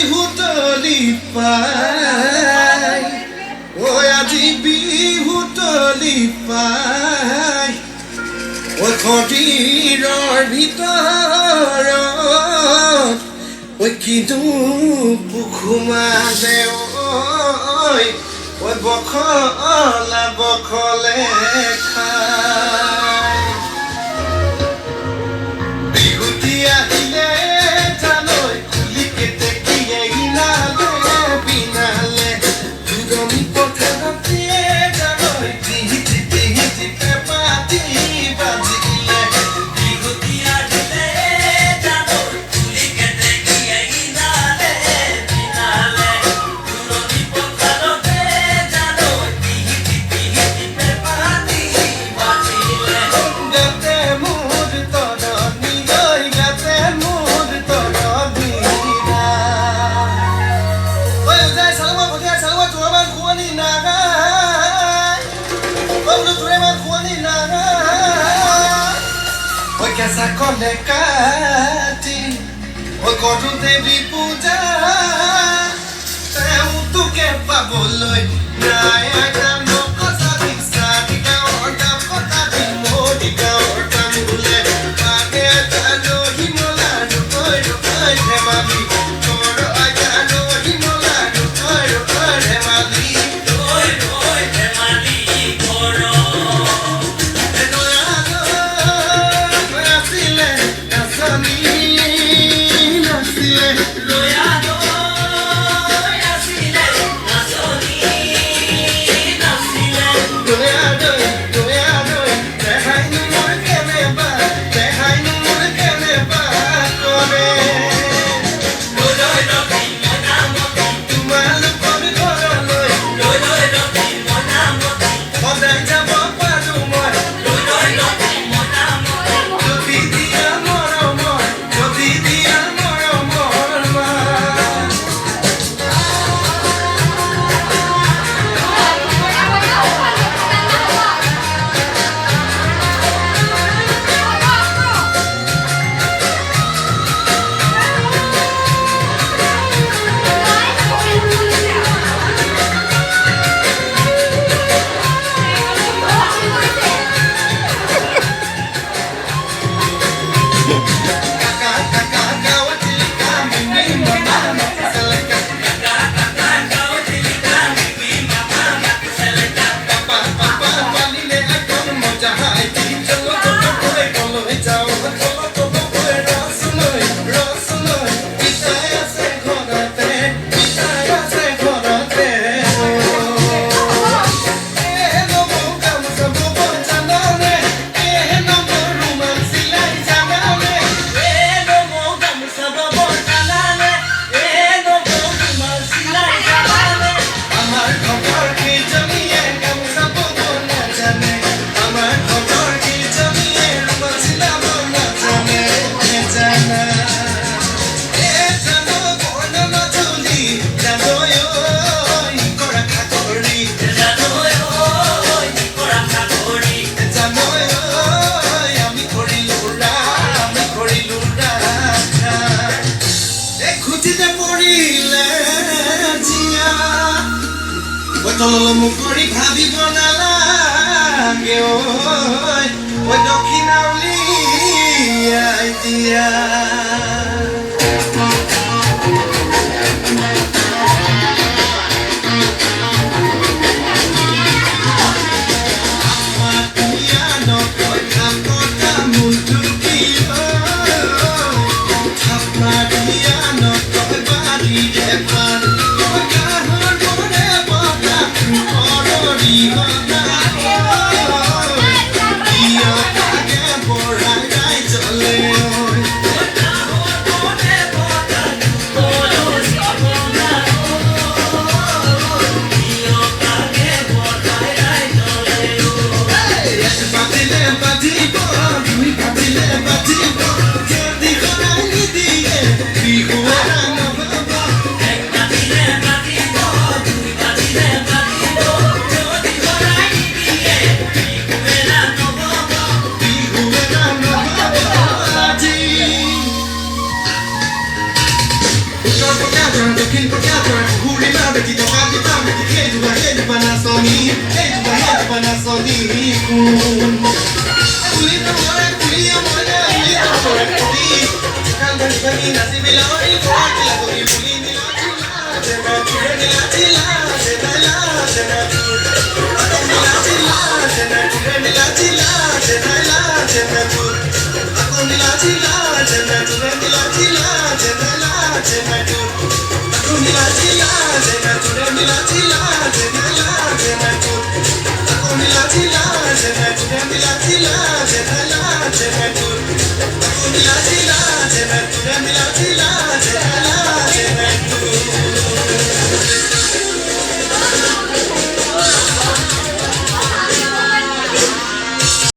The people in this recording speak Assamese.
বিহুতলি পাই ঐ আজি বিহুতলি পাই ঐ খটিৰৰ ভিতৰত ঐ কিনো পুখুমাজে ঐ বখলা বখলে খাই বিহুতি আহিলে জালৈ খুলি কেতেকীয়ে ইনালে বিনালে দুদমি পথাৰতে জালৈ টিহিটি টিহিটি পেপাতি বাজিলে বিহুতি আহিলে জালৈ খুলি কেতেকীয়ে ইনালে বিনালে দুদমি পথাৰতে জালৈ টিহিটি টিহিটি পেপাতি বাজিলে গাতে মোৰ তৰণি গৈ গাতে মোৰ তৰণি ঐ উজাই চালমা ভটিয়াই চালমা তোৰমান খুৱনি নাগাই বোলো তোৰেমান খুৱনি নাগাই ঐ কেঁচা কলে কাটি ঐ কৰো দেৱী পূজা তেওঁ তোকে পাবলৈ নাই আগাম নকচা দিছা গাঁৱৰ কাম কথা দি মোদি গাঁৱৰ কাম বোলে পাগে জানো হিমলা ৰৈ ৰৈ ধেমালি তোৰ আগানো হিমলা ৰৈ ৰৈ ধেমালি ৰৈ ৰৈ ধেমালি কৰ নাছিলে নাচনি নাছিলে মুখৰি ভাবিব নালাগে ঐ দক্ষিণাউলি দিয়া Looking for Catherine, who remember the Tokati family, the head of a head of an Asoni, head of a head of an Asoni. Kulita more, Kulia Mona, Kulia more, Kuli. Kalgan Banina, Sibila, or in Kotila, or in Bulini, Latila, Latila, Latila, Latila,